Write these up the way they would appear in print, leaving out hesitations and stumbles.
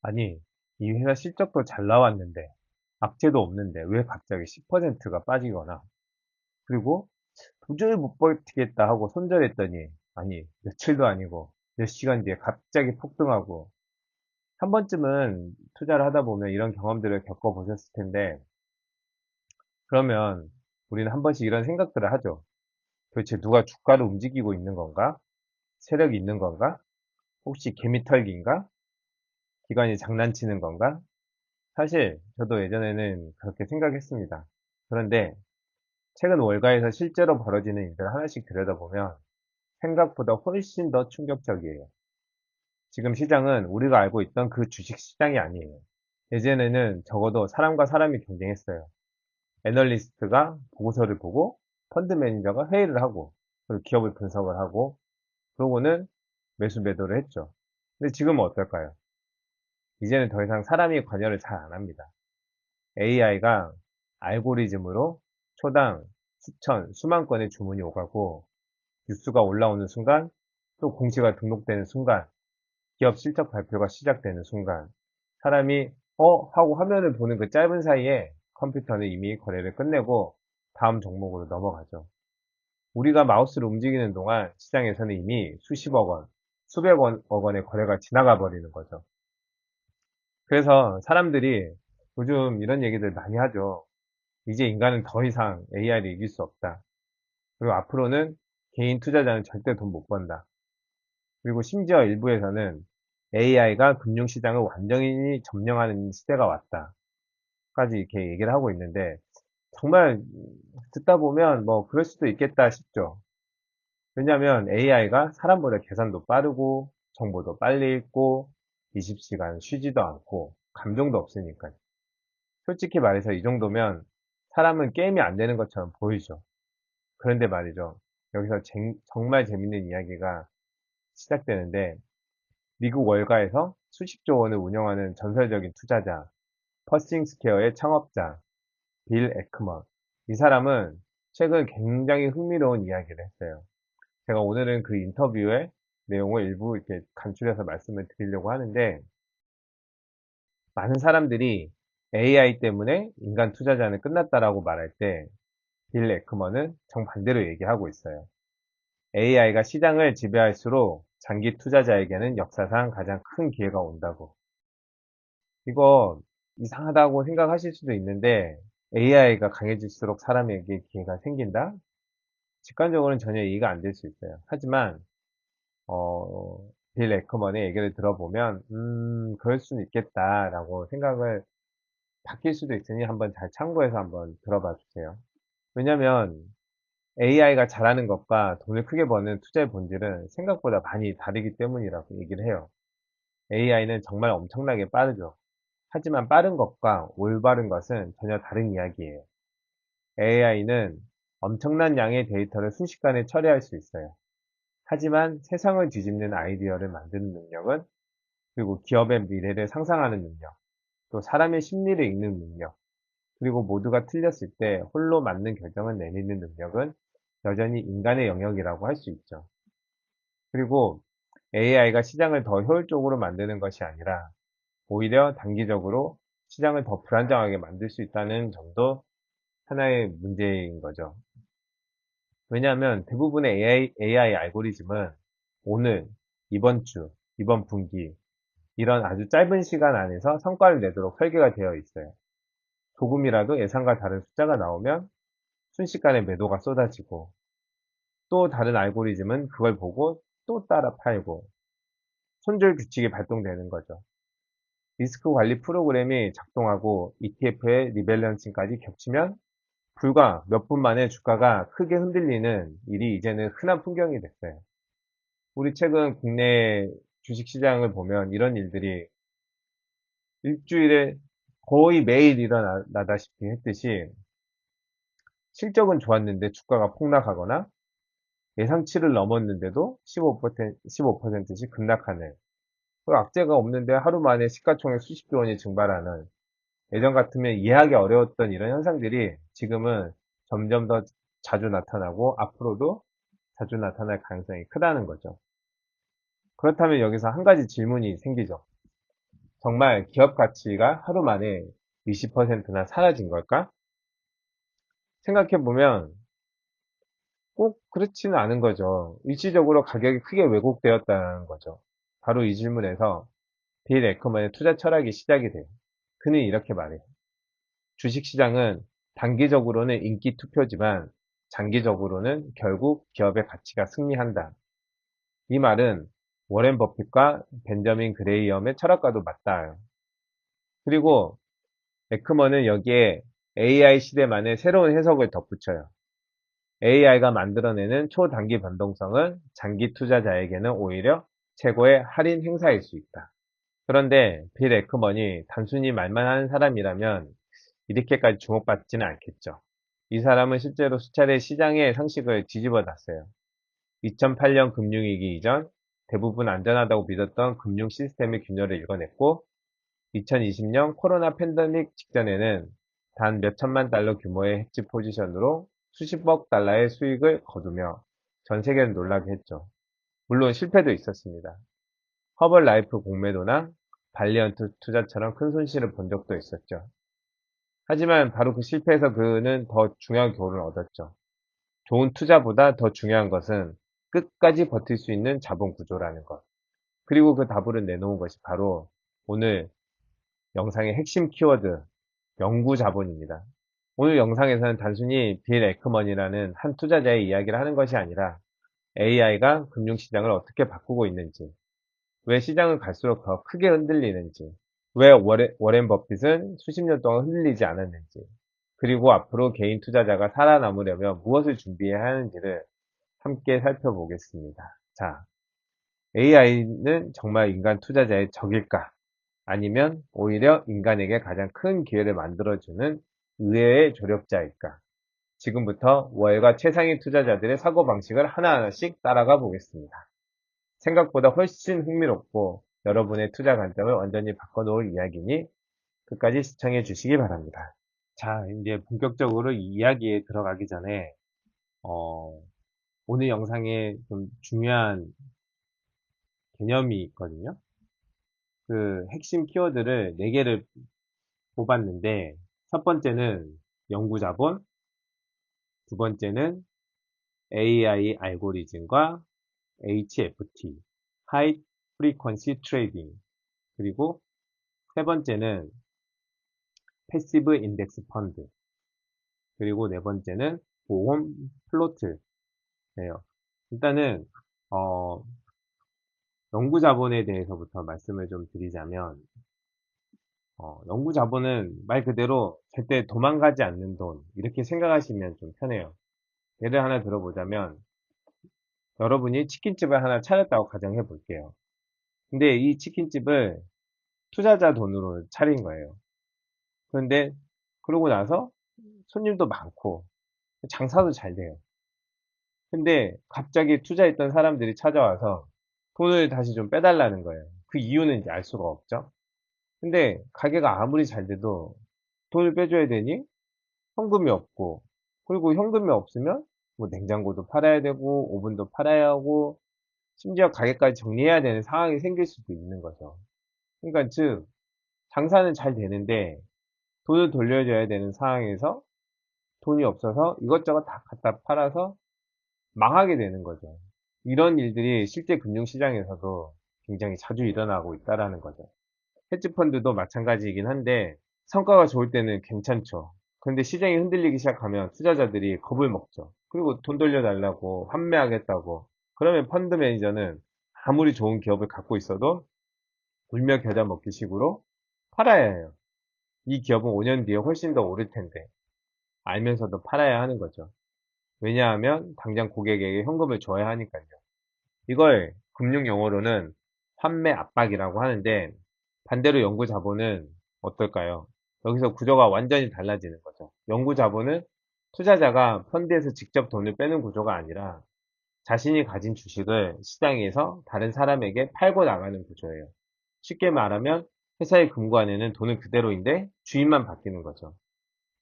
아니, 이 회사 실적도 잘 나왔는데, 악재도 없는데, 왜 갑자기 10%가 빠지거나, 그리고 도저히 못 버티겠다 하고 손절했더니, 아니, 며칠도 아니고, 몇 시간 뒤에 갑자기 폭등하고, 한 번쯤은 투자를 하다 보면 이런 경험들을 겪어보셨을 텐데, 그러면 우리는 한 번씩 이런 생각들을 하죠. 도대체 누가 주가를 움직이고 있는 건가? 세력이 있는 건가? 혹시 개미털기인가? 기관이 장난치는 건가? 사실 저도 예전에는 그렇게 생각했습니다. 그런데 최근 월가에서 실제로 벌어지는 일들을 하나씩 들여다보면 생각보다 훨씬 더 충격적이에요. 지금 시장은 우리가 알고 있던 그 주식 시장이 아니에요. 예전에는 적어도 사람과 사람이 경쟁했어요. 애널리스트가 보고서를 보고 펀드 매니저가 회의를 하고 그리고 기업을 분석을 하고 그러고는 매수 매도를 했죠. 근데 지금은 어떨까요? 이제는 더 이상 사람이 관여를 잘 안 합니다. AI가 알고리즘으로 초당 수천, 수만 건의 주문이 오가고 뉴스가 올라오는 순간 또 공시가 등록되는 순간 기업 실적 발표가 시작되는 순간 사람이 하고 화면을 보는 그 짧은 사이에 컴퓨터는 이미 거래를 끝내고 다음 종목으로 넘어가죠. 우리가 마우스를 움직이는 동안 시장에서는 이미 수십억 원, 수백억 원의 거래가 지나가 버리는 거죠. 그래서 사람들이 요즘 이런 얘기들 많이 하죠. 이제 인간은 더 이상 AI를 이길 수 없다. 그리고 앞으로는 개인 투자자는 절대 돈 못 번다. 그리고 심지어 일부에서는 AI가 금융시장을 완전히 점령하는 시대가 왔다. 까지 이렇게 얘기를 하고 있는데, 정말 듣다 보면 뭐 그럴 수도 있겠다 싶죠. 왜냐하면 AI가 사람보다 계산도 빠르고, 정보도 빨리 읽고, 20시간 쉬지도 않고, 감정도 없으니까요. 솔직히 말해서 이 정도면 사람은 게임이 안 되는 것처럼 보이죠. 그런데 말이죠. 여기서 정말 재밌는 이야기가 시작되는데, 미국 월가에서 수십조 원을 운영하는 전설적인 투자자, 퍼싱스퀘어의 창업자, 빌 에크먼. 이 사람은 최근 굉장히 흥미로운 이야기를 했어요. 제가 오늘은 그 인터뷰의 내용을 일부 이렇게 간추려서 말씀을 드리려고 하는데, 많은 사람들이 AI 때문에 인간 투자자는 끝났다라고 말할 때, 빌 에크먼은 정반대로 얘기하고 있어요. AI가 시장을 지배할수록 장기 투자자에게는 역사상 가장 큰 기회가 온다고. 이거 이상하다고 생각하실 수도 있는데 AI가 강해질수록 사람에게 기회가 생긴다? 직관적으로는 전혀 이해가 안 될 수 있어요. 하지만 어, 빌 에커먼의 얘기를 들어보면 그럴 수는 있겠다라고 생각을 바뀔 수도 있으니 한번 잘 참고해서 한번 들어봐 주세요. 왜냐면 AI가 잘하는 것과 돈을 크게 버는 투자의 본질은 생각보다 많이 다르기 때문이라고 얘기를 해요. AI는 정말 엄청나게 빠르죠. 하지만 빠른 것과 올바른 것은 전혀 다른 이야기예요. AI는 엄청난 양의 데이터를 순식간에 처리할 수 있어요. 하지만 세상을 뒤집는 아이디어를 만드는 능력은, 그리고 기업의 미래를 상상하는 능력, 또 사람의 심리를 읽는 능력, 그리고 모두가 틀렸을 때 홀로 맞는 결정을 내리는 능력은 여전히 인간의 영역이라고 할 수 있죠. 그리고 AI가 시장을 더 효율적으로 만드는 것이 아니라 오히려 단기적으로 시장을 더 불안정하게 만들 수 있다는 점도 하나의 문제인 거죠. 왜냐하면 대부분의 AI 알고리즘은 오늘, 이번 주, 이번 분기, 이런 아주 짧은 시간 안에서 성과를 내도록 설계가 되어 있어요. 조금이라도 예상과 다른 숫자가 나오면 순식간에 매도가 쏟아지고, 또 다른 알고리즘은 그걸 보고 또 따라 팔고, 손절 규칙이 발동되는 거죠. 리스크 관리 프로그램이 작동하고 ETF의 리밸런싱까지 겹치면 불과 몇 분 만에 주가가 크게 흔들리는 일이 이제는 흔한 풍경이 됐어요. 우리 최근 국내 주식시장을 보면 이런 일들이 일주일에 거의 매일 일어나다시피 했듯이 실적은 좋았는데 주가가 폭락하거나 예상치를 넘었는데도 15%씩 급락하는, 그 악재가 없는데 하루 만에 시가총액 수십조 원이 증발하는, 예전 같으면 이해하기 어려웠던 이런 현상들이 지금은 점점 더 자주 나타나고 앞으로도 자주 나타날 가능성이 크다는 거죠. 그렇다면 여기서 한 가지 질문이 생기죠. 정말 기업 가치가 하루 만에 20%나 사라진 걸까? 생각해보면 꼭 그렇지는 않은 거죠. 일시적으로 가격이 크게 왜곡되었다는 거죠. 바로 이 질문에서 빌 에커먼의 투자 철학이 시작이 돼요. 그는 이렇게 말해요. 주식시장은 단기적으로는 인기 투표지만 장기적으로는 결국 기업의 가치가 승리한다. 이 말은 워렌 버핏과 벤저민 그레이엄의 철학과도 맞닿아요. 그리고 에크먼은 여기에 AI 시대만의 새로운 해석을 덧붙여요. AI가 만들어내는 초단기 변동성은 장기 투자자에게는 오히려 최고의 할인 행사일 수 있다. 그런데 빌 에크먼이 단순히 말만 하는 사람이라면 이렇게까지 주목받지는 않겠죠. 이 사람은 실제로 수차례 시장의 상식을 뒤집어 놨어요. 2008년 금융위기 이전 대부분 안전하다고 믿었던 금융 시스템의 균열을 읽어냈고 2020년 코로나 팬데믹 직전에는 단 몇천만 달러 규모의 헤지 포지션으로 수십억 달러의 수익을 거두며 전 세계를 놀라게 했죠. 물론 실패도 있었습니다. 허벌라이프 공매도나 발리언트 투자처럼 큰 손실을 본 적도 있었죠. 하지만 바로 그 실패에서 그는 더 중요한 교훈을 얻었죠. 좋은 투자보다 더 중요한 것은 끝까지 버틸 수 있는 자본 구조라는 것. 그리고 그 답을 내놓은 것이 바로 오늘 영상의 핵심 키워드, 연구 자본입니다. 오늘 영상에서는 단순히 빌 에크먼이라는 한 투자자의 이야기를 하는 것이 아니라 AI가 금융시장을 어떻게 바꾸고 있는지, 왜 시장은 갈수록 더 크게 흔들리는지, 왜 워렌 버핏은 수십 년 동안 흔들리지 않았는지, 그리고 앞으로 개인 투자자가 살아남으려면 무엇을 준비해야 하는지를 함께 살펴보겠습니다. 자, AI는 정말 인간 투자자의 적일까? 아니면 오히려 인간에게 가장 큰 기회를 만들어주는 의외의 조력자일까? 지금부터 월가 최상위 투자자들의 사고방식을 하나하나씩 따라가 보겠습니다. 생각보다 훨씬 흥미롭고 여러분의 투자 관점을 완전히 바꿔놓을 이야기니 끝까지 시청해 주시기 바랍니다. 자, 이제 본격적으로 이 이야기에 들어가기 전에 오늘 영상에 좀 중요한 개념이 있거든요. 그 핵심 키워드를 4개를 뽑았는데 첫 번째는 연구자본, 두 번째는 AI 알고리즘과 HFT, High Frequency Trading, 그리고 세 번째는 패시브 인덱스 펀드, 그리고 네 번째는 보험 플로트예요. 일단은 연구 자본에 대해서부터 말씀을 좀 드리자면 연구 자본은 말 그대로 절대 도망가지 않는 돈 이렇게 생각하시면 좀 편해요. 예를 하나 들어보자면 여러분이 치킨집을 하나 차렸다고 가정해 볼게요. 근데 이 치킨집을 투자자 돈으로 차린 거예요. 그런데 그러고 나서 손님도 많고 장사도 잘 돼요. 근데 갑자기 투자했던 사람들이 찾아와서 돈을 다시 좀 빼달라는 거예요. 그 이유는 이제 알 수가 없죠. 근데 가게가 아무리 잘 돼도 돈을 빼줘야 되니 현금이 없고, 그리고 현금이 없으면 뭐 냉장고도 팔아야 되고 오븐도 팔아야 하고 심지어 가게까지 정리해야 되는 상황이 생길 수도 있는 거죠. 그러니까 즉 장사는 잘 되는데 돈을 돌려줘야 되는 상황에서 돈이 없어서 이것저것 다 갖다 팔아서 망하게 되는 거죠. 이런 일들이 실제 금융시장에서도 굉장히 자주 일어나고 있다라는 거죠. 헤지펀드도 마찬가지이긴 한데 성과가 좋을 때는 괜찮죠. 그런데 시장이 흔들리기 시작하면 투자자들이 겁을 먹죠. 그리고 돈 돌려달라고 환매하겠다고. 그러면 펀드 매니저는 아무리 좋은 기업을 갖고 있어도 울며 겨자 먹기 식으로 팔아야 해요. 이 기업은 5년 뒤에 훨씬 더 오를 텐데 알면서도 팔아야 하는 거죠. 왜냐하면 당장 고객에게 현금을 줘야 하니까요. 이걸 금융 용어로는 환매 압박이라고 하는데 반대로 연구 자본은 어떨까요? 여기서 구조가 완전히 달라지는 거죠. 연구 자본은 투자자가 펀드에서 직접 돈을 빼는 구조가 아니라 자신이 가진 주식을 시장에서 다른 사람에게 팔고 나가는 구조예요. 쉽게 말하면 회사의 금고안에는 돈은 그대로인데 주인만 바뀌는 거죠.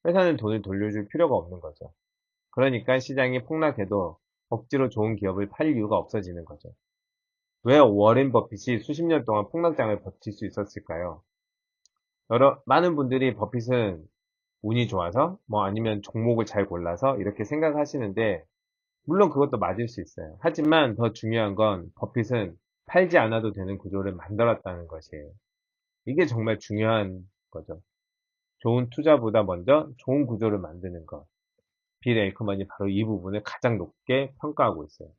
회사는 돈을 돌려줄 필요가 없는 거죠. 그러니까 시장이 폭락해도 억지로 좋은 기업을 팔 이유가 없어지는 거죠. 왜 워렌 버핏이 수십 년 동안 폭락장을 버틸 수 있었을까요? 많은 분들이 버핏은 운이 좋아서, 뭐 아니면 종목을 잘 골라서 이렇게 생각하시는데, 물론 그것도 맞을 수 있어요. 하지만 더 중요한 건 버핏은 팔지 않아도 되는 구조를 만들었다는 것이에요. 이게 정말 중요한 거죠. 좋은 투자보다 먼저 좋은 구조를 만드는 것. 빌 에이크먼이 바로 이 부분을 가장 높게 평가하고 있어요.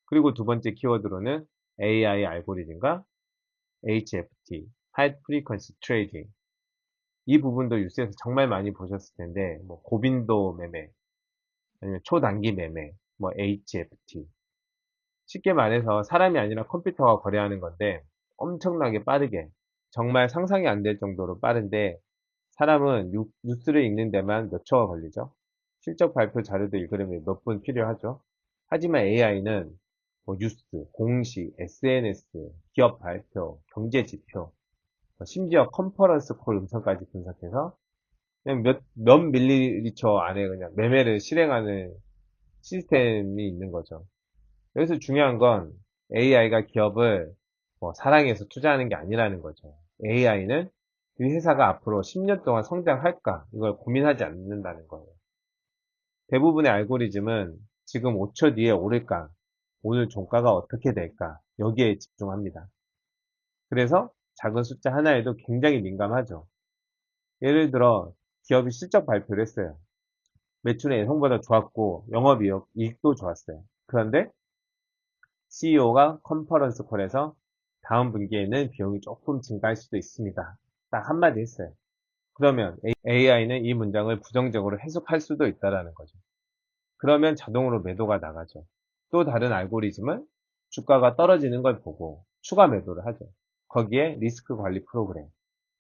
그리고 두 번째 키워드로는 AI 알고리즘과 HFT, High Frequency Trading. 이 부분도 뉴스에서 정말 많이 보셨을 텐데, 뭐 고빈도 매매, 아니면 초단기 매매, 뭐 HFT. 쉽게 말해서 사람이 아니라 컴퓨터가 거래하는 건데 엄청나게 빠르게, 정말 상상이 안 될 정도로 빠른데, 사람은 뉴스를 읽는 데만 몇 초가 걸리죠. 실적 발표 자료도 읽으려면 몇 분 필요하죠. 하지만 AI는 뭐 뉴스, 공시, SNS, 기업 발표, 경제 지표, 심지어 컨퍼런스 콜 음성까지 분석해서 그냥 몇 밀리리처 안에 그냥 매매를 실행하는 시스템이 있는 거죠. 여기서 중요한 건 AI가 기업을 뭐 사랑해서 투자하는 게 아니라는 거죠. AI는 이 회사가 앞으로 10년 동안 성장할까? 이걸 고민하지 않는다는 거예요. 대부분의 알고리즘은 지금 5초 뒤에 오를까? 오늘 종가가 어떻게 될까? 여기에 집중합니다. 그래서 작은 숫자 하나에도 굉장히 민감하죠. 예를 들어 기업이 실적 발표를 했어요. 매출은 예상보다 좋았고 이익도 좋았어요. 그런데 CEO가 컨퍼런스 콜에서 다음 분기에는 비용이 조금 증가할 수도 있습니다. 딱 한마디 했어요. 그러면 AI는 이 문장을 부정적으로 해석할 수도 있다라는 거죠. 그러면 자동으로 매도가 나가죠. 또 다른 알고리즘은 주가가 떨어지는 걸 보고 추가 매도를 하죠. 거기에 리스크 관리 프로그램,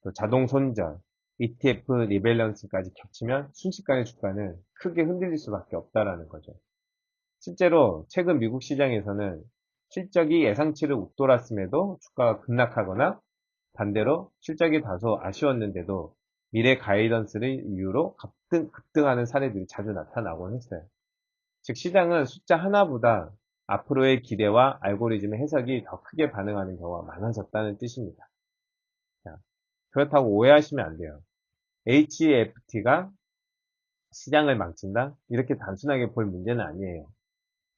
또 자동 손절, ETF 리밸런스까지 겹치면 순식간에 주가는 크게 흔들릴 수밖에 없다라는 거죠. 실제로 최근 미국 시장에서는 실적이 예상치를 웃돌았음에도 주가가 급락하거나, 반대로 실적이 다소 아쉬웠는데도 미래 가이던스를 이유로 급등하는 사례들이 자주 나타나곤 했어요. 즉 시장은 숫자 하나보다 앞으로의 기대와 알고리즘의 해석이 더 크게 반응하는 경우가 많아졌다는 뜻입니다. 자, 그렇다고 오해하시면 안 돼요. HFT가 시장을 망친다? 이렇게 단순하게 볼 문제는 아니에요.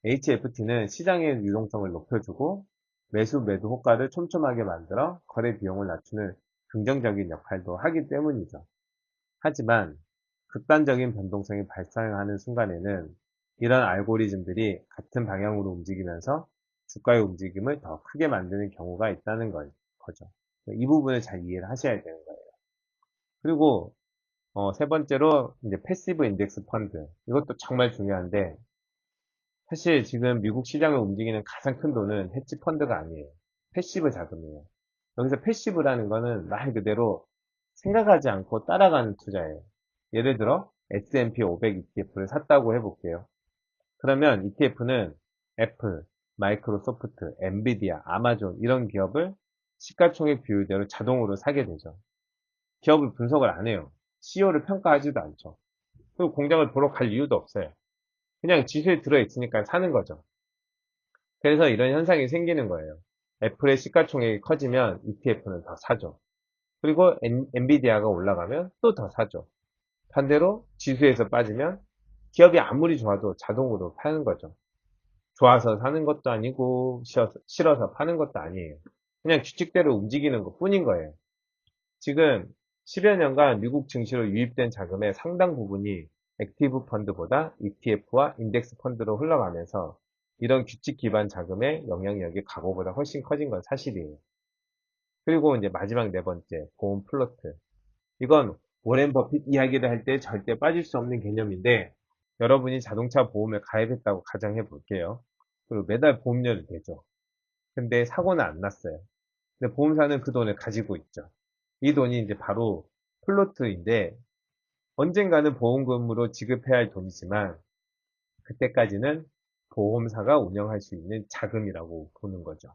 HFT는 시장의 유동성을 높여주고 매수 매도 효과를 촘촘하게 만들어 거래 비용을 낮추는 긍정적인 역할도 하기 때문이죠. 하지만 극단적인 변동성이 발생하는 순간에는 이런 알고리즘들이 같은 방향으로 움직이면서 주가의 움직임을 더 크게 만드는 경우가 있다는 거죠. 이 부분을 잘 이해를 하셔야 되는 거예요. 그리고 세 번째로 이제 패시브 인덱스 펀드. 이것도 정말 중요한데, 사실 지금 미국 시장을 움직이는 가장 큰 돈은 헤지 펀드가 아니에요. 패시브 자금이에요. 여기서 패시브라는 거는 말 그대로 생각하지 않고 따라가는 투자예요. 예를 들어 S&P 500 ETF를 샀다고 해볼게요. 그러면 ETF는 애플, 마이크로소프트, 엔비디아, 아마존 이런 기업을 시가총액 비율대로 자동으로 사게 되죠. 기업을 분석을 안 해요. CEO를 평가하지도 않죠. 그리고 공장을 보러 갈 이유도 없어요. 그냥 지수에 들어있으니까 사는 거죠. 그래서 이런 현상이 생기는 거예요. 애플의 시가총액이 커지면 ETF는 더 사죠. 그리고 엔비디아가 올라가면 또 더 사죠. 반대로 지수에서 빠지면 기업이 아무리 좋아도 자동으로 파는 거죠. 좋아서 사는 것도 아니고 싫어서 파는 것도 아니에요. 그냥 규칙대로 움직이는 것 뿐인 거예요. 지금 10여 년간 미국 증시로 유입된 자금의 상당 부분이 액티브 펀드보다 ETF와 인덱스 펀드로 흘러가면서 이런 규칙 기반 자금의 영향력이 과거보다 훨씬 커진 건 사실이에요. 그리고 이제 마지막 네 번째, 보험 플로트. 이건 워렌 버핏 이야기를 할 때 절대 빠질 수 없는 개념인데, 여러분이 자동차 보험에 가입했다고 가정해 볼게요. 그리고 매달 보험료를 내죠. 근데 사고는 안 났어요. 근데 보험사는 그 돈을 가지고 있죠. 이 돈이 이제 바로 플로트인데, 언젠가는 보험금으로 지급해야 할 돈이지만 그때까지는 보험사가 운영할 수 있는 자금이라고 보는 거죠.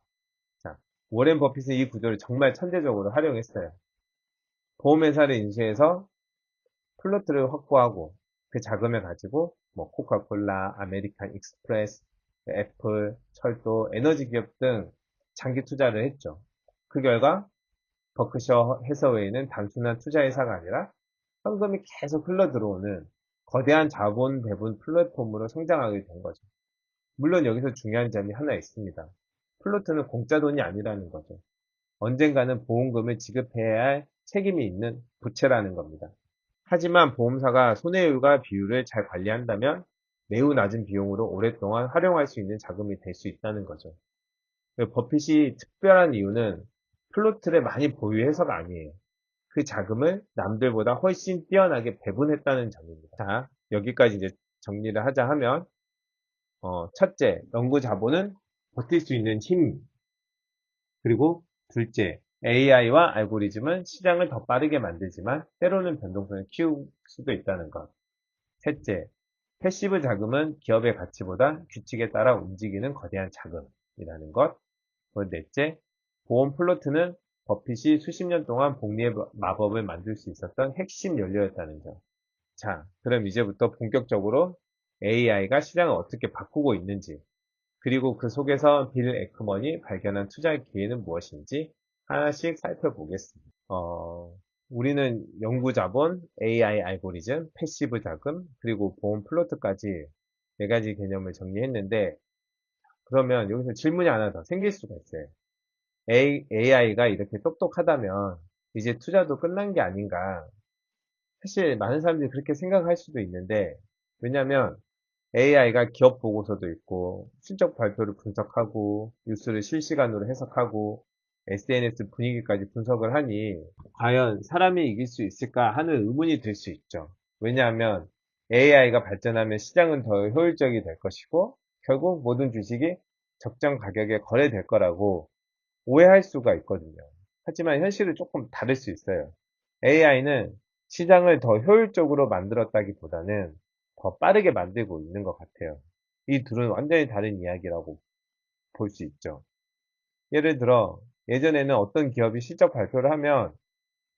자, 워렌 버핏은 이 구조를 정말 천재적으로 활용했어요. 보험회사를 인수해서 플로트를 확보하고 그 자금을 가지고 뭐 코카콜라, 아메리칸 익스프레스, 애플, 철도, 에너지 기업 등 장기 투자를 했죠. 그 결과 버크셔 해서웨이는 단순한 투자 회사가 아니라 현금이 계속 흘러 들어오는 거대한 자본 배분 플랫폼으로 성장하게 된 거죠. 물론 여기서 중요한 점이 하나 있습니다. 플로트는 공짜 돈이 아니라는 거죠. 언젠가는 보험금을 지급해야 할 책임이 있는 부채라는 겁니다. 하지만 보험사가 손해율과 비율을 잘 관리한다면 매우 낮은 비용으로 오랫동안 활용할 수 있는 자금이 될 수 있다는 거죠. 버핏이 특별한 이유는 플로트를 많이 보유해서가 아니에요. 그 자금을 남들보다 훨씬 뛰어나게 배분했다는 점입니다. 자, 여기까지 이제 정리를 하자 하면, 첫째, 연구 자본은 버틸 수 있는 힘. 그리고 둘째, AI와 알고리즘은 시장을 더 빠르게 만들지만 때로는 변동성을 키울 수도 있다는 것. 셋째, 패시브 자금은 기업의 가치보다 규칙에 따라 움직이는 거대한 자금이라는 것. 넷째, 보험 플로트는 버핏이 수십 년 동안 복리의 마법을 만들 수 있었던 핵심 연료였다는 점. 자, 그럼 이제부터 본격적으로 AI가 시장을 어떻게 바꾸고 있는지, 그리고 그 속에서 빌 에크먼이 발견한 투자 기회는 무엇인지 하나씩 살펴보겠습니다. 우리는 연구 자본, AI 알고리즘, 패시브 자금, 그리고 보험 플로트까지 네 가지 개념을 정리했는데, 그러면 여기서 질문이 하나 더 생길 수가 있어요. AI가 이렇게 똑똑하다면 이제 투자도 끝난 게 아닌가. 사실 많은 사람들이 그렇게 생각할 수도 있는데, 왜냐면 AI가 기업 보고서도 있고, 실적 발표를 분석하고, 뉴스를 실시간으로 해석하고, SNS 분위기까지 분석을 하니, 과연 사람이 이길 수 있을까 하는 의문이 들 수 있죠. 왜냐하면 AI가 발전하면 시장은 더 효율적이 될 것이고, 결국 모든 주식이 적정 가격에 거래될 거라고 오해할 수가 있거든요. 하지만 현실은 조금 다를 수 있어요. AI는 시장을 더 효율적으로 만들었다기보다는 더 빠르게 만들고 있는 것 같아요. 이 둘은 완전히 다른 이야기라고 볼 수 있죠. 예를 들어 예전에는 어떤 기업이 실적 발표를 하면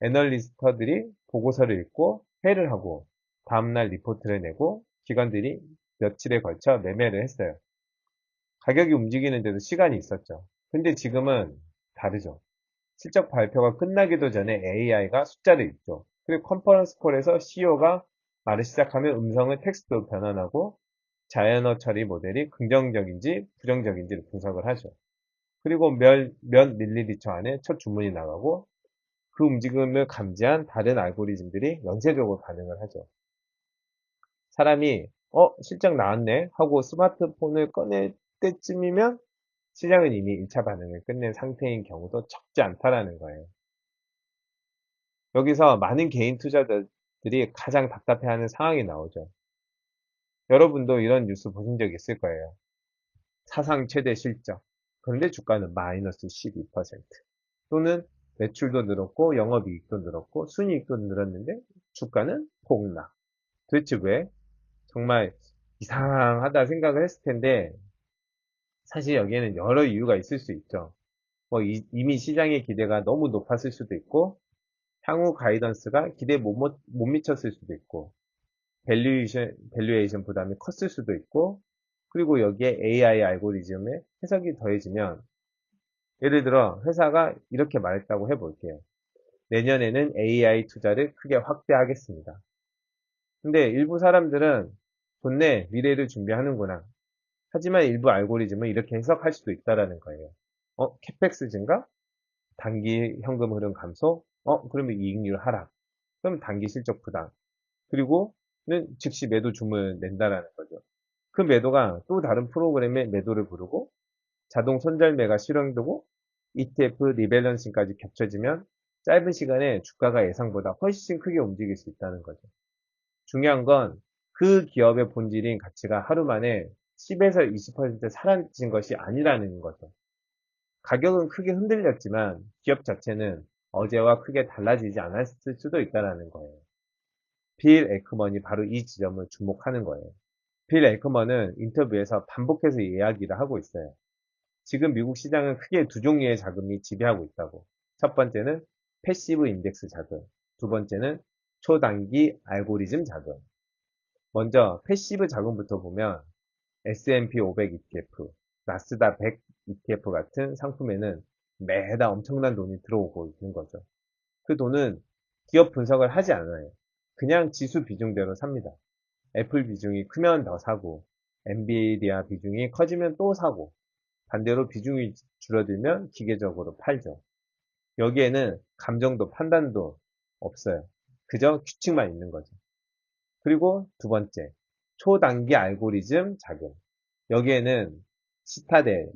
애널리스트들이 보고서를 읽고 회의를 하고 다음날 리포트를 내고 기관들이 며칠에 걸쳐 매매를 했어요. 가격이 움직이는데도 시간이 있었죠. 근데 지금은 다르죠. 실적 발표가 끝나기도 전에 AI가 숫자를 읽죠. 그리고 컨퍼런스 콜에서 CEO가 말을 시작하면 음성을 텍스트로 변환하고 자연어 처리 모델이 긍정적인지 부정적인지를 분석을 하죠. 그리고 몇 밀리리터 안에 첫 주문이 나가고 그 움직임을 감지한 다른 알고리즘들이 연쇄적으로 반응을 하죠. 사람이 실적 나왔네 하고 스마트폰을 꺼낼 때쯤이면 시장은 이미 1차 반응을 끝낸 상태인 경우도 적지 않다라는 거예요. 여기서 많은 개인 투자자들이 가장 답답해하는 상황이 나오죠. 여러분도 이런 뉴스 보신 적 있을 거예요. 사상 최대 실적. 그런데 주가는 마이너스 12%. 또는 매출도 늘었고 영업이익도 늘었고 순이익도 늘었는데 주가는 폭락. 도대체 왜? 정말 이상하다 생각을 했을 텐데 사실 여기에는 여러 이유가 있을 수 있죠. 이미 시장의 기대가 너무 높았을 수도 있고 향후 가이던스가 기대에 못 미쳤을 수도 있고 밸류에이션 부담이 컸을 수도 있고 그리고 여기에 AI 알고리즘의 해석이 더해지면 예를 들어 회사가 이렇게 말했다고 해볼게요. 내년에는 AI 투자를 크게 확대하겠습니다. 근데 일부 사람들은 좋네, 미래를 준비하는구나. 하지만 일부 알고리즘은 이렇게 해석할 수도 있다라는 거예요. 캐펙스 증가? 단기 현금 흐름 감소? 그러면 이익률 하락. 그럼 단기 실적 부담. 그리고는 즉시 매도 주문을 낸다라는 거죠. 그 매도가 또 다른 프로그램의 매도를 부르고 자동 손절매가 실행되고 ETF 리밸런싱까지 겹쳐지면 짧은 시간에 주가가 예상보다 훨씬 크게 움직일 수 있다는 거죠. 중요한 건 그 기업의 본질인 가치가 하루 만에 10에서 20% 사라진 것이 아니라는 거죠. 가격은 크게 흔들렸지만 기업 자체는 어제와 크게 달라지지 않았을 수도 있다는 거예요. 빌 에크먼이 바로 이 지점을 주목하는 거예요. 빌 에크먼은 인터뷰에서 반복해서 이야기를 하고 있어요. 지금 미국 시장은 크게 두 종류의 자금이 지배하고 있다고. 첫 번째는 패시브 인덱스 자금, 두 번째는 초단기 알고리즘 자금. 먼저 패시브 자금부터 보면 S&P 500 ETF, 나스닥 100 ETF 같은 상품에는 매달 엄청난 돈이 들어오고 있는 거죠. 그 돈은 기업 분석을 하지 않아요. 그냥 지수 비중대로 삽니다. 애플 비중이 크면 더 사고, 엔비디아 비중이 커지면 또 사고, 반대로 비중이 줄어들면 기계적으로 팔죠. 여기에는 감정도 판단도 없어요. 그저 규칙만 있는 거죠. 그리고 두 번째, 초단기 알고리즘 작용. 여기에는 시타델,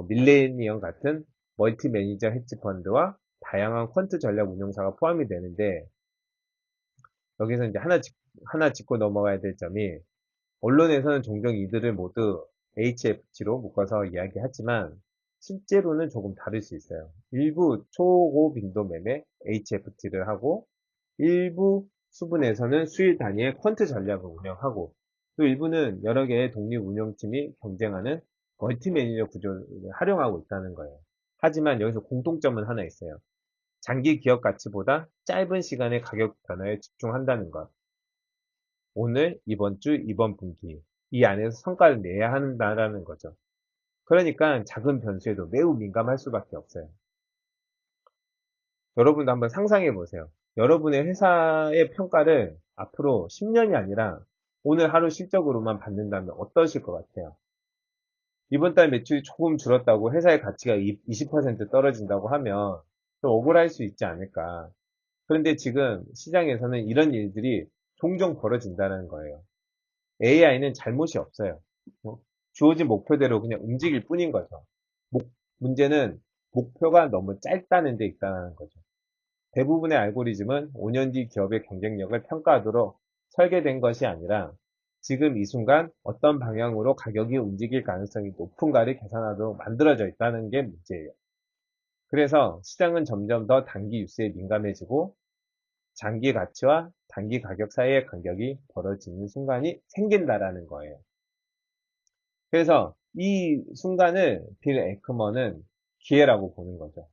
밀레니엄 같은 멀티 매니저 헤지 펀드와 다양한 퀀트 전략 운용사가 포함이 되는데, 여기서 이제 하나 짚고 넘어가야 될 점이, 언론에서는 종종 이들을 모두 HFT로 묶어서 이야기하지만, 실제로는 조금 다를 수 있어요. 일부 초고 빈도 매매 HFT를 하고, 일부 수분에서는 수일 단위의 퀀트 전략을 운영하고, 또 일부는 여러 개의 독립 운영팀이 경쟁하는 멀티 매니저 구조를 활용하고 있다는 거예요. 하지만 여기서 공통점은 하나 있어요. 장기 기업 가치보다 짧은 시간의 가격 변화에 집중한다는 것. 오늘, 이번 주, 이번 분기. 이 안에서 성과를 내야 한다는 거죠. 그러니까 작은 변수에도 매우 민감할 수밖에 없어요. 여러분도 한번 상상해 보세요. 여러분의 회사의 평가를 앞으로 10년이 아니라 오늘 하루 실적으로만 받는다면 어떠실 것 같아요? 이번 달 매출이 조금 줄었다고 회사의 가치가 20% 떨어진다고 하면 좀 억울할 수 있지 않을까. 그런데 지금 시장에서는 이런 일들이 종종 벌어진다는 거예요. AI는 잘못이 없어요. 주어진 목표대로 그냥 움직일 뿐인 거죠. 문제는 목표가 너무 짧다는 데 있다는 거죠. 대부분의 알고리즘은 5년 뒤 기업의 경쟁력을 평가하도록 설계된 것이 아니라 지금 이 순간 어떤 방향으로 가격이 움직일 가능성이 높은가를 계산하도록 만들어져 있다는 게 문제예요. 그래서 시장은 점점 더 단기 뉴스에 민감해지고 장기 가치와 단기 가격 사이의 간격이 벌어지는 순간이 생긴다라는 거예요. 그래서 이 순간을 빌 에크먼은 기회라고 보는 거죠.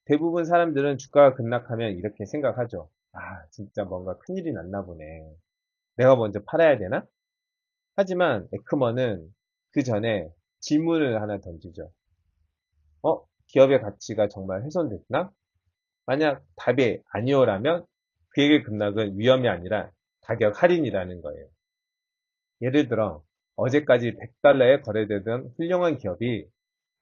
대부분 사람들은 주가가 급락하면 이렇게 생각하죠. 아, 진짜 뭔가 큰일이 났나 보네. 내가 먼저 팔아야 되나? 하지만 에크먼은 그 전에 질문을 하나 던지죠. 기업의 가치가 정말 훼손됐나? 만약 답이 아니오라면 그에게 급락은 위험이 아니라 가격 할인이라는 거예요. 예를 들어 어제까지 100달러에 거래되던 훌륭한 기업이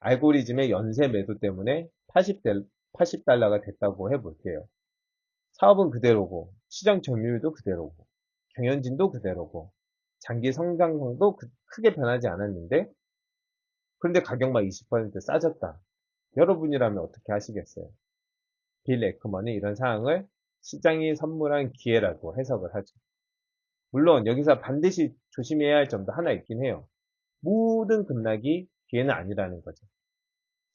알고리즘의 연쇄 매도 때문에 80달러가 됐다고 해볼게요. 사업은 그대로고, 시장 점유율도 그대로고, 경영진도 그대로고, 장기 성장성도 크게 변하지 않았는데, 그런데 가격만 20% 싸졌다. 여러분이라면 어떻게 하시겠어요? 빌 에크먼이 이런 상황을 시장이 선물한 기회라고 해석을 하죠. 물론 여기서 반드시 조심해야 할 점도 하나 있긴 해요. 모든 급락이 기회는 아니라는 거죠.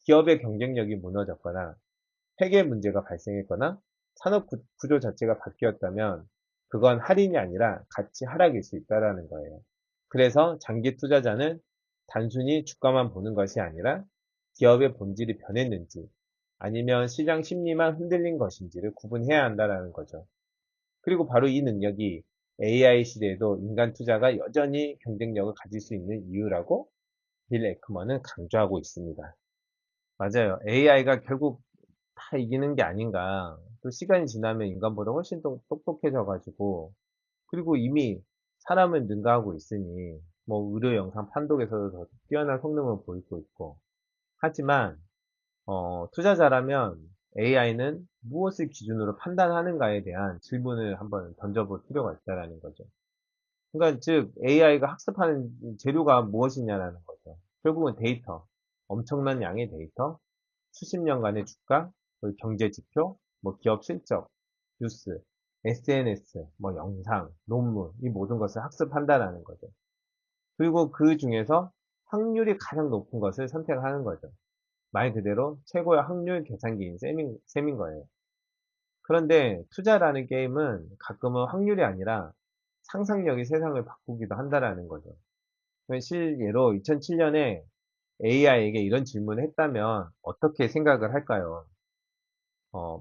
기업의 경쟁력이 무너졌거나 회계 문제가 발생했거나 산업 구조 자체가 바뀌었다면 그건 할인이 아니라 가치 하락일 수 있다는 거예요. 그래서 장기 투자자는 단순히 주가만 보는 것이 아니라 기업의 본질이 변했는지 아니면 시장 심리만 흔들린 것인지를 구분해야 한다는 거죠. 그리고 바로 이 능력이 AI 시대에도 인간 투자가 여전히 경쟁력을 가질 수 있는 이유라고 빌 에크먼은 강조하고 있습니다. 맞아요. AI가 결국 다 이기는 게 아닌가. 또 시간이 지나면 인간보다 훨씬 더 똑똑해져가지고, 그리고 이미 사람을 능가하고 있으니, 의료 영상 판독에서도 더 뛰어난 성능을 보이고 있고. 하지만, 투자자라면 AI는 무엇을 기준으로 판단하는가에 대한 질문을 한번 던져볼 필요가 있다는 거죠. 그러니까 즉, AI가 학습하는 재료가 무엇이냐라는 거죠. 결국은 데이터. 엄청난 양의 데이터, 수십 년간의 주가, 경제 지표, 기업 실적, 뉴스, SNS, 영상, 논문, 이 모든 것을 학습한다라는 거죠. 그리고 그 중에서 확률이 가장 높은 것을 선택하는 거죠. 말 그대로 최고의 확률 계산기인 셈인 거예요. 그런데 투자라는 게임은 가끔은 확률이 아니라 상상력이 세상을 바꾸기도 한다라는 거죠. 실예로 2007년에 AI에게 이런 질문을 했다면 어떻게 생각을 할까요?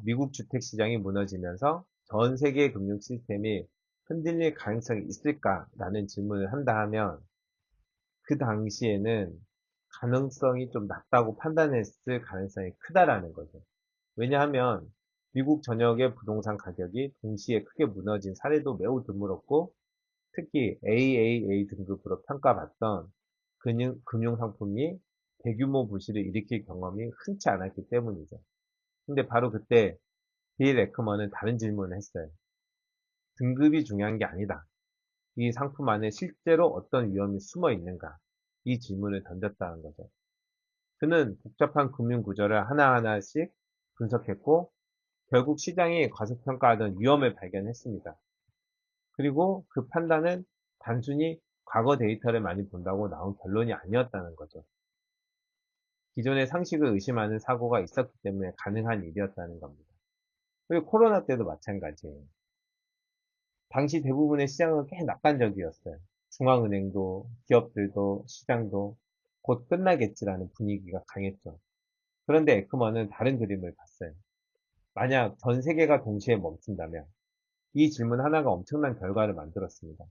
미국 주택시장이 무너지면서 전 세계 금융 시스템이 흔들릴 가능성이 있을까라는 질문을 한다 하면 그 당시에는 가능성이 좀 낮다고 판단했을 가능성이 크다라는 거죠. 왜냐하면 미국 전역의 부동산 가격이 동시에 크게 무너진 사례도 매우 드물었고 특히 AAA 등급으로 평가받던 금융상품이 대규모 부실을 일으킬 경험이 흔치 않았기 때문이죠. 근데 바로 그때 빌 에크먼은 다른 질문을 했어요. 등급이 중요한 게 아니다. 이 상품 안에 실제로 어떤 위험이 숨어 있는가? 이 질문을 던졌다는 거죠. 그는 복잡한 금융 구조를 하나하나씩 분석했고 결국 시장이 과소평가하던 위험을 발견했습니다. 그리고 그 판단은 단순히 과거 데이터를 많이 본다고 나온 결론이 아니었다는 거죠. 기존의 상식을 의심하는 사고가 있었기 때문에 가능한 일이었다는 겁니다. 그리고 코로나 때도 마찬가지예요. 당시 대부분의 시장은 꽤 낙관적이었어요. 중앙은행도, 기업들도, 시장도 곧 끝나겠지라는 분위기가 강했죠. 그런데 에크먼은 다른 그림을 봤어요. 만약 전 세계가 동시에 멈춘다면 이 질문 하나가 엄청난 결과를 만들었습니다.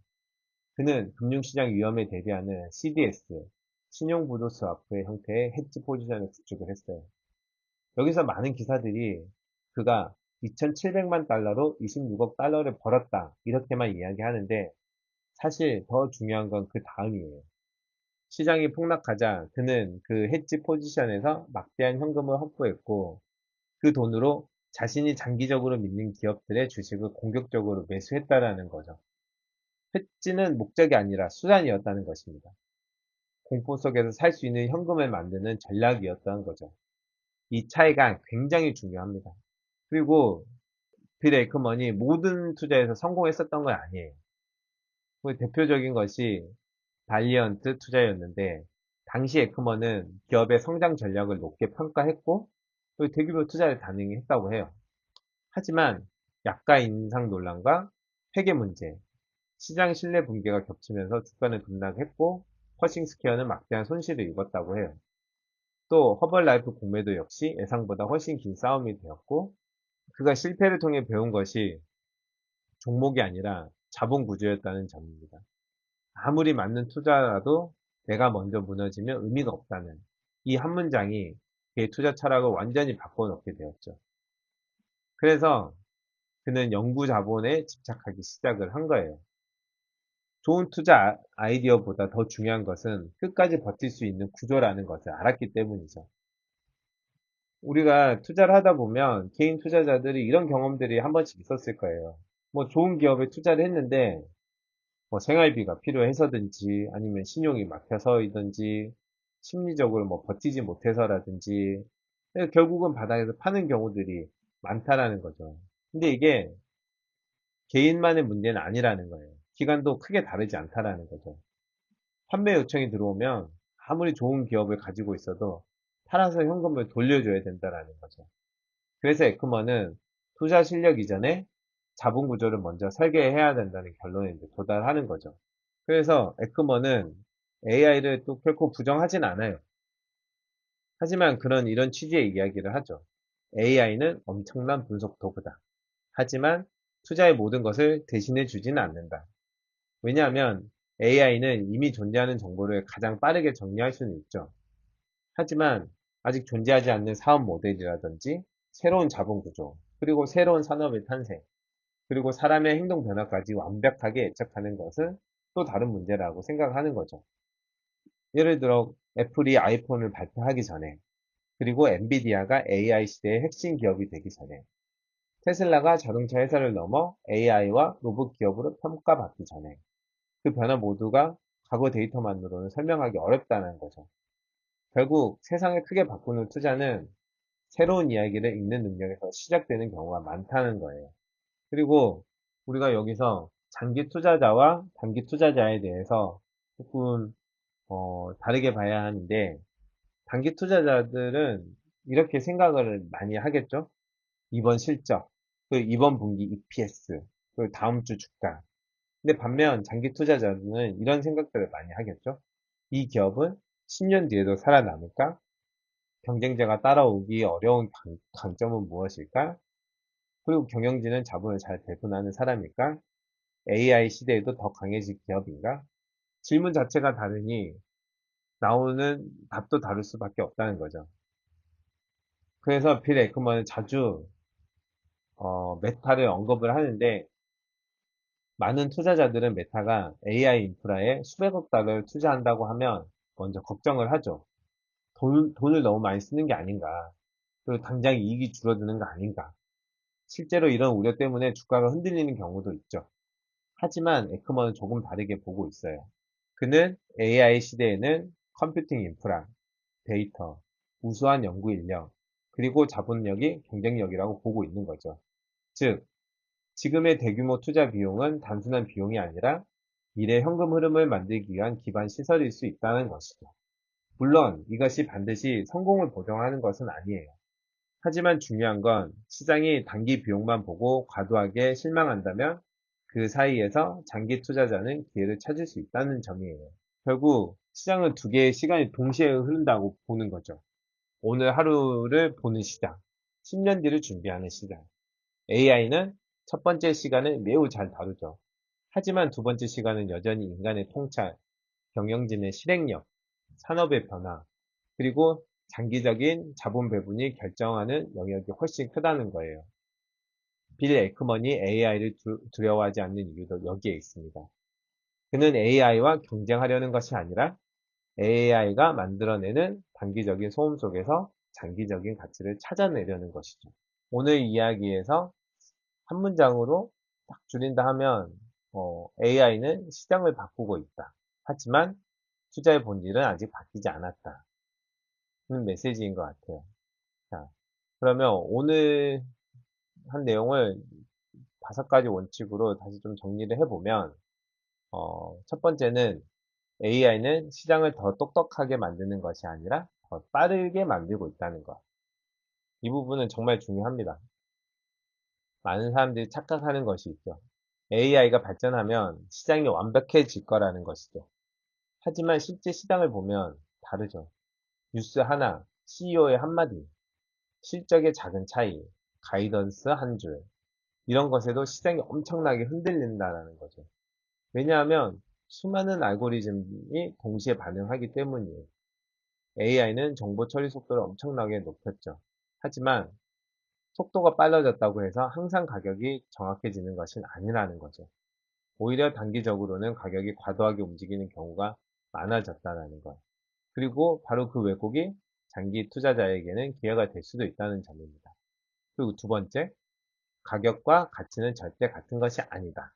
그는 금융시장 위험에 대비하는 CDS, 신용부도 스와프의 형태의 헤지 포지션을 구축을 했어요. 여기서 많은 기사들이 그가 2,700만 달러로 26억 달러를 벌었다 이렇게만 이야기하는데 사실 더 중요한 건 그 다음이에요. 시장이 폭락하자 그는 그 헤지 포지션에서 막대한 현금을 확보했고 그 돈으로 자신이 장기적으로 믿는 기업들의 주식을 공격적으로 매수했다라는 거죠. 헤지는 목적이 아니라 수단이었다는 것입니다. 공포 속에서 살 수 있는 현금을 만드는 전략이었다는 거죠. 이 차이가 굉장히 중요합니다. 그리고 빌 에이크먼이 모든 투자에서 성공했었던 건 아니에요. 그 대표적인 것이 발리언트 투자였는데 당시 에크먼은 기업의 성장 전략을 높게 평가했고 또 대규모 투자를 단행했다고 해요. 하지만 약가 인상 논란과 회계 문제, 시장 신뢰 붕괴가 겹치면서 주가는 급락했고 퍼싱스퀘어는 막대한 손실을 입었다고 해요. 또 허벌라이프 공매도 역시 예상보다 훨씬 긴 싸움이 되었고 그가 실패를 통해 배운 것이 종목이 아니라 자본 구조였다는 점입니다. 아무리 맞는 투자라도 내가 먼저 무너지면 의미가 없다는 이 한 문장이 그의 투자 철학을 완전히 바꿔놓게 되었죠. 그래서 그는 연구 자본에 집착하기 시작을 한 거예요. 좋은 투자 아이디어보다 더 중요한 것은 끝까지 버틸 수 있는 구조라는 것을 알았기 때문이죠. 우리가 투자를 하다 보면 개인 투자자들이 이런 경험들이 한 번씩 있었을 거예요. 뭐 좋은 기업에 투자를 했는데 뭐 생활비가 필요해서든지 아니면 신용이 막혀서이든지 심리적으로 뭐 버티지 못해서라든지 결국은 바닥에서 파는 경우들이 많다라는 거죠. 근데 이게 개인만의 문제는 아니라는 거예요. 기관도 크게 다르지 않다라는 거죠. 판매 요청이 들어오면 아무리 좋은 기업을 가지고 있어도 팔아서 현금을 돌려줘야 된다라는 거죠. 그래서 에크먼은 투자 실력 이전에 자본 구조를 먼저 설계해야 된다는 결론에 이제 도달하는 거죠. 그래서 에크먼은 AI를 또 결코 부정하진 않아요. 하지만 이런 취지의 이야기를 하죠. AI는 엄청난 분석 도구다. 하지만 투자의 모든 것을 대신해 주지는 않는다. 왜냐하면 AI는 이미 존재하는 정보를 가장 빠르게 정리할 수는 있죠. 하지만 아직 존재하지 않는 사업 모델이라든지 새로운 자본 구조, 그리고 새로운 산업의 탄생, 그리고 사람의 행동 변화까지 완벽하게 예측하는 것은 또 다른 문제라고 생각하는 거죠. 예를 들어 애플이 아이폰을 발표하기 전에, 그리고 엔비디아가 AI 시대의 핵심 기업이 되기 전에, 테슬라가 자동차 회사를 넘어 AI와 로봇 기업으로 평가받기 전에, 그 변화 모두가 과거 데이터만으로는 설명하기 어렵다는 거죠. 결국 세상을 크게 바꾸는 투자는 새로운 이야기를 읽는 능력에서 시작되는 경우가 많다는 거예요. 그리고 우리가 여기서 장기 투자자와 단기 투자자에 대해서 조금 다르게 봐야 하는데 단기 투자자들은 이렇게 생각을 많이 하겠죠. 이번 실적, 그 이번 분기 EPS, 그 다음 주 주가. 근데 반면 장기 투자자는 이런 생각들을 많이 하겠죠. 이 기업은 10년 뒤에도 살아남을까? 경쟁자가 따라오기 어려운 강점은 무엇일까? 그리고 경영진은 자본을 잘 배분하는 사람일까? AI 시대에도 더 강해질 기업인가? 질문 자체가 다르니 나오는 답도 다를 수밖에 없다는 거죠. 그래서 빌 에크먼은 자주 메타를 언급을 하는데 많은 투자자들은 메타가 AI 인프라에 수백억 달러를 투자한다고 하면 먼저 걱정을 하죠. 돈을 너무 많이 쓰는 게 아닌가. 그리고 당장 이익이 줄어드는 거 아닌가. 실제로 이런 우려 때문에 주가가 흔들리는 경우도 있죠. 하지만 에크먼은 조금 다르게 보고 있어요. 그는 AI 시대에는 컴퓨팅 인프라, 데이터, 우수한 연구 인력, 그리고 자본력이 경쟁력이라고 보고 있는 거죠. 즉, 지금의 대규모 투자 비용은 단순한 비용이 아니라 미래 현금 흐름을 만들기 위한 기반 시설일 수 있다는 것이죠. 물론 이것이 반드시 성공을 보장하는 것은 아니에요. 하지만 중요한 건 시장이 단기 비용만 보고 과도하게 실망한다면 그 사이에서 장기 투자자는 기회를 찾을 수 있다는 점이에요. 결국 시장은 두 개의 시간이 동시에 흐른다고 보는 거죠. 오늘 하루를 보는 시장, 10년 뒤를 준비하는 시장. AI는 첫 번째 시간을 매우 잘 다루죠. 하지만 두 번째 시간은 여전히 인간의 통찰, 경영진의 실행력, 산업의 변화, 그리고 장기적인 자본 배분이 결정하는 영역이 훨씬 크다는 거예요. 빌 에크먼이 AI를 두려워하지 않는 이유도 여기에 있습니다. 그는 AI와 경쟁하려는 것이 아니라 AI가 만들어내는 단기적인 소음 속에서 장기적인 가치를 찾아내려는 것이죠. 오늘 이야기에서 한 문장으로 딱 줄인다 하면 AI는 시장을 바꾸고 있다. 하지만 투자의 본질은 아직 바뀌지 않았다. 는 메시지인 것 같아요. 자, 그러면 오늘 한 내용을 5가지 원칙으로 다시 좀 정리를 해보면 첫 번째는 AI는 시장을 더 똑똑하게 만드는 것이 아니라 더 빠르게 만들고 있다는 것. 이 부분은 정말 중요합니다. 많은 사람들이 착각하는 것이 있죠. AI가 발전하면 시장이 완벽해질 거라는 것이죠. 하지만 실제 시장을 보면 다르죠. 뉴스 하나, CEO의 한마디, 실적의 작은 차이, 가이던스 한 줄, 이런 것에도 시장이 엄청나게 흔들린다는 거죠. 왜냐하면 수많은 알고리즘이 동시에 반응하기 때문이에요. AI는 정보 처리 속도를 엄청나게 높였죠. 하지만 속도가 빨라졌다고 해서 항상 가격이 정확해지는 것은 아니라는 거죠. 오히려 단기적으로는 가격이 과도하게 움직이는 경우가 많아졌다는 것. 그리고 바로 그 왜곡이 장기 투자자에게는 기회가 될 수도 있다는 점입니다. 그리고 두 번째, 가격과 가치는 절대 같은 것이 아니다.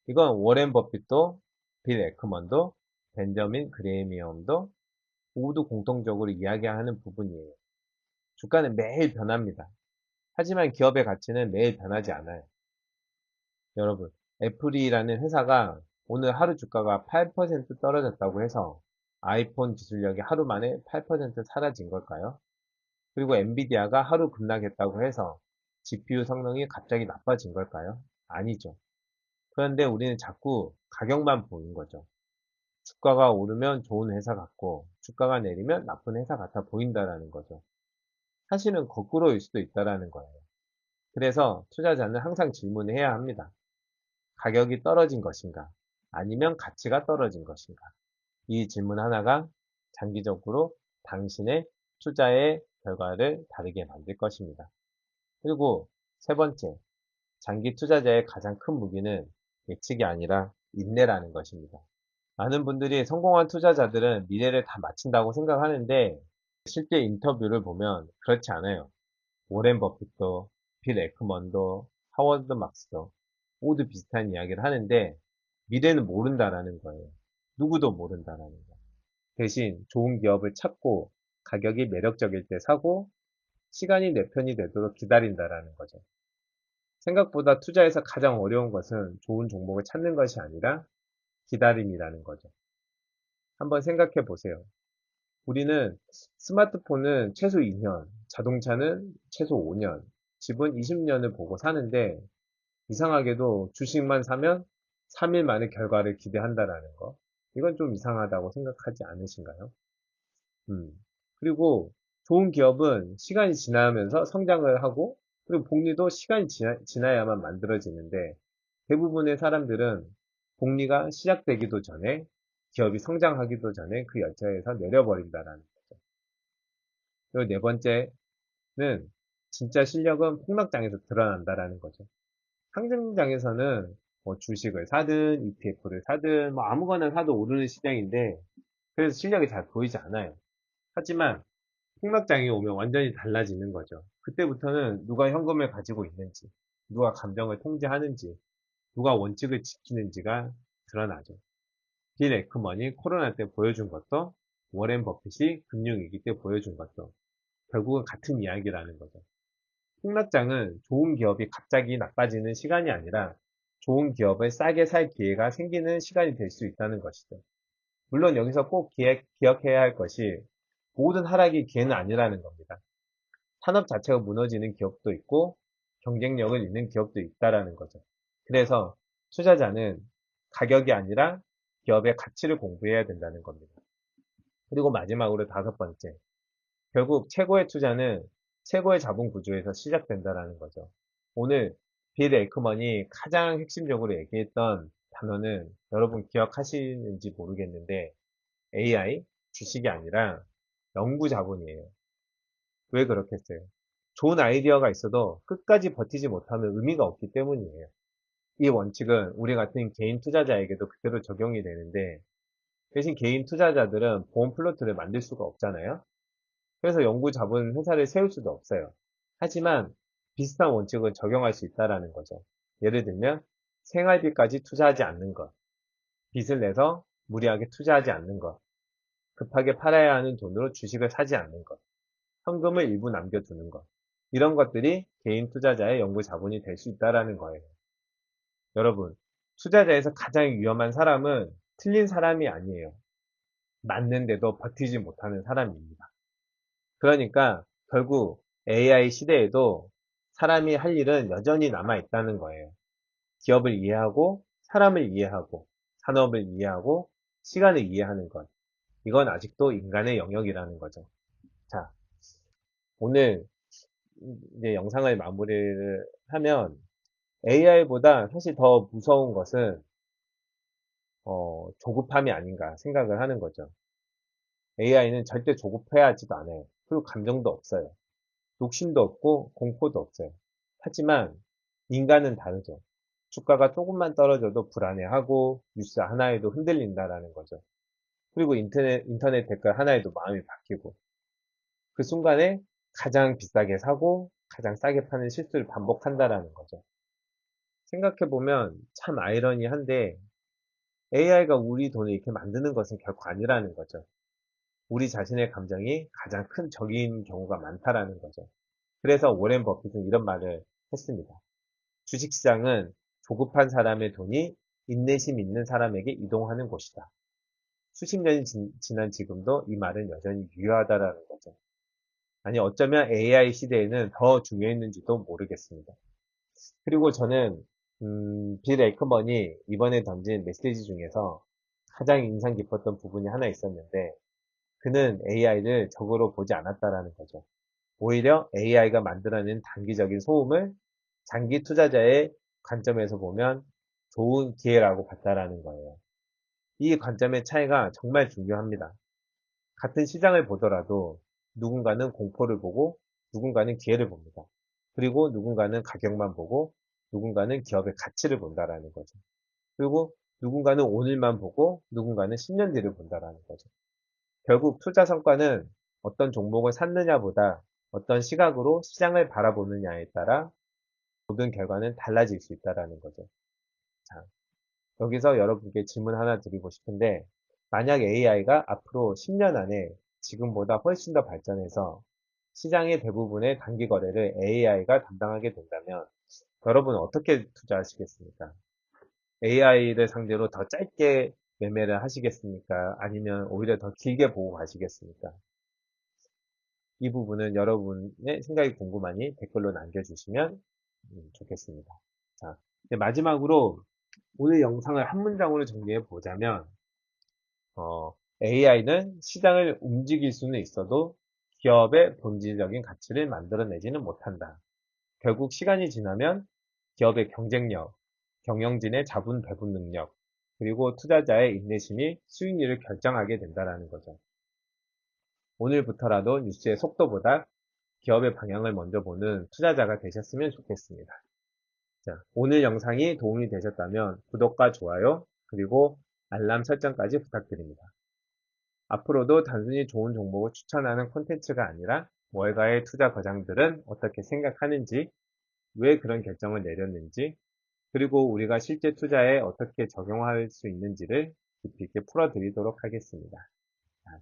이건 워렌 버핏도, 빌 에크먼도, 벤저민 그레이미엄도 모두 공통적으로 이야기하는 부분이에요. 주가는 매일 변합니다. 하지만 기업의 가치는 매일 변하지 않아요. 여러분, 애플이라는 회사가 오늘 하루 주가가 8% 떨어졌다고 해서 아이폰 기술력이 하루 만에 8% 사라진 걸까요? 그리고 엔비디아가 하루 급락했다고 해서 GPU 성능이 갑자기 나빠진 걸까요? 아니죠. 그런데 우리는 자꾸 가격만 보는 거죠. 주가가 오르면 좋은 회사 같고 주가가 내리면 나쁜 회사 같아 보인다라는 거죠. 사실은 거꾸로일 수도 있다라는 거예요. 그래서 투자자는 항상 질문을 해야 합니다. 가격이 떨어진 것인가? 아니면 가치가 떨어진 것인가? 이 질문 하나가 장기적으로 당신의 투자의 결과를 다르게 만들 것입니다. 그리고 세 번째, 장기 투자자의 가장 큰 무기는 예측이 아니라 인내라는 것입니다. 많은 분들이 성공한 투자자들은 미래를 다 마친다고 생각하는데 실제 인터뷰를 보면 그렇지 않아요. 워렌 버핏도, 빌 에크먼도, 하워드 막스도 모두 비슷한 이야기를 하는데 미래는 모른다라는 거예요. 누구도 모른다라는 거예요. 대신 좋은 기업을 찾고 가격이 매력적일 때 사고 시간이 내 편이 되도록 기다린다라는 거죠. 생각보다 투자에서 가장 어려운 것은 좋은 종목을 찾는 것이 아니라 기다림이라는 거죠. 한번 생각해 보세요. 우리는 스마트폰은 최소 2년, 자동차는 최소 5년, 집은 20년을 보고 사는데 이상하게도 주식만 사면 3일 만에 결과를 기대한다라는 거. 이건 좀 이상하다고 생각하지 않으신가요? 음. 그리고 좋은 기업은 시간이 지나면서 성장을 하고 그리고 복리도 시간이 지나야만 만들어지는데 대부분의 사람들은 복리가 시작되기도 전에 기업이 성장하기도 전에 그 열차에서 내려버린다라는 거죠. 그리고 네 번째는 진짜 실력은 폭락장에서 드러난다라는 거죠. 상승장에서는 뭐 주식을 사든 ETF를 사든 뭐 아무거나 사도 오르는 시장인데 그래서 실력이 잘 보이지 않아요. 하지만 폭락장이 오면 완전히 달라지는 거죠. 그때부터는 누가 현금을 가지고 있는지, 누가 감정을 통제하는지, 누가 원칙을 지키는지가 드러나죠. 빌 에크먼이 코로나 때 보여준 것도 워렌 버핏이 금융위기 때 보여준 것도 결국은 같은 이야기라는 거죠. 폭락장은 좋은 기업이 갑자기 나빠지는 시간이 아니라 좋은 기업을 싸게 살 기회가 생기는 시간이 될 수 있다는 것이죠. 물론 여기서 꼭 기억해야 할 것이 모든 하락이 기회는 아니라는 겁니다. 산업 자체가 무너지는 기업도 있고 경쟁력을 잃는 기업도 있다라는 거죠. 그래서 투자자는 가격이 아니라 기업의 가치를 공부해야 된다는 겁니다. 그리고 마지막으로 다섯 번째, 결국 최고의 투자는 최고의 자본 구조에서 시작된다라는 거죠. 오늘 빌 에이크먼이 가장 핵심적으로 얘기했던 단어는 여러분 기억하시는지 모르겠는데 AI, 주식이 아니라 연구 자본이에요. 왜 그렇겠어요? 좋은 아이디어가 있어도 끝까지 버티지 못하면 의미가 없기 때문이에요. 이 원칙은 우리 같은 개인 투자자에게도 그대로 적용이 되는데 대신 개인 투자자들은 보험 플로트를 만들 수가 없잖아요. 그래서 연구 자본 회사를 세울 수도 없어요. 하지만 비슷한 원칙을 적용할 수 있다는 거죠. 예를 들면 생활비까지 투자하지 않는 것, 빚을 내서 무리하게 투자하지 않는 것, 급하게 팔아야 하는 돈으로 주식을 사지 않는 것, 현금을 일부 남겨두는 것. 이런 것들이 개인 투자자의 연구 자본이 될 수 있다는 거예요. 여러분, 투자자에서 가장 위험한 사람은 틀린 사람이 아니에요. 맞는데도 버티지 못하는 사람입니다. 그러니까 결국 AI 시대에도 사람이 할 일은 여전히 남아 있다는 거예요. 기업을 이해하고, 사람을 이해하고, 산업을 이해하고, 시간을 이해하는 것. 이건 아직도 인간의 영역이라는 거죠. 자, 오늘 이제 영상을 마무리를 하면 AI보다 사실 더 무서운 것은 조급함이 아닌가 생각을 하는 거죠. AI는 절대 조급해야 하지도 않아요. 그리고 감정도 없어요. 욕심도 없고 공포도 없어요. 하지만 인간은 다르죠. 주가가 조금만 떨어져도 불안해하고 뉴스 하나에도 흔들린다라는 거죠. 그리고 인터넷 댓글 하나에도 마음이 바뀌고 그 순간에 가장 비싸게 사고 가장 싸게 파는 실수를 반복한다라는 거죠. 생각해보면 참 아이러니한데 AI가 우리 돈을 이렇게 만드는 것은 결코 아니라는 거죠. 우리 자신의 감정이 가장 큰 적인 경우가 많다라는 거죠. 그래서 워렌 버핏은 이런 말을 했습니다. 주식시장은 조급한 사람의 돈이 인내심 있는 사람에게 이동하는 곳이다. 수십 년이 지난 지금도 이 말은 여전히 유효하다라는 거죠. 아니 어쩌면 AI 시대에는 더 중요했는지도 모르겠습니다. 그리고 저는 빌 에이크먼이 이번에 던진 메시지 중에서 가장 인상 깊었던 부분이 하나 있었는데 그는 AI를 적으로 보지 않았다라는 거죠. 오히려 AI가 만들어낸 단기적인 소음을 장기 투자자의 관점에서 보면 좋은 기회라고 봤다라는 거예요. 이 관점의 차이가 정말 중요합니다. 같은 시장을 보더라도 누군가는 공포를 보고 누군가는 기회를 봅니다. 그리고 누군가는 가격만 보고 누군가는 기업의 가치를 본다라는 거죠. 그리고 누군가는 오늘만 보고 누군가는 10년 뒤를 본다라는 거죠. 결국 투자 성과는 어떤 종목을 샀느냐보다 어떤 시각으로 시장을 바라보느냐에 따라 모든 결과는 달라질 수 있다라는 거죠. 자, 여기서 여러분께 질문 하나 드리고 싶은데 만약 AI가 앞으로 10년 안에 지금보다 훨씬 더 발전해서 시장의 대부분의 단기 거래를 AI가 담당하게 된다면 여러분은 어떻게 투자하시겠습니까? AI를 상대로 더 짧게 매매를 하시겠습니까? 아니면 오히려 더 길게 보고 가시겠습니까? 이 부분은 여러분의 생각이 궁금하니 댓글로 남겨주시면 좋겠습니다. 자, 이제 마지막으로 오늘 영상을 한 문장으로 정리해 보자면 AI는 시장을 움직일 수는 있어도 기업의 본질적인 가치를 만들어내지는 못한다. 결국 시간이 지나면 기업의 경쟁력, 경영진의 자본 배분 능력, 그리고 투자자의 인내심이 수익률을 결정하게 된다는 거죠. 오늘부터라도 뉴스의 속도보다 기업의 방향을 먼저 보는 투자자가 되셨으면 좋겠습니다. 자, 오늘 영상이 도움이 되셨다면 구독과 좋아요, 그리고 알람 설정까지 부탁드립니다. 앞으로도 단순히 좋은 정보를 추천하는 콘텐츠가 아니라 월가의 투자 과장들은 어떻게 생각하는지, 왜 그런 결정을 내렸는지, 그리고 우리가 실제 투자에 어떻게 적용할 수 있는지를 깊이 있게 풀어드리도록 하겠습니다.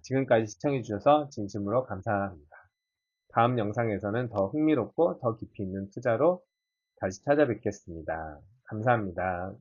지금까지 시청해주셔서 진심으로 감사합니다. 다음 영상에서는 더 흥미롭고 더 깊이 있는 투자로 다시 찾아뵙겠습니다. 감사합니다.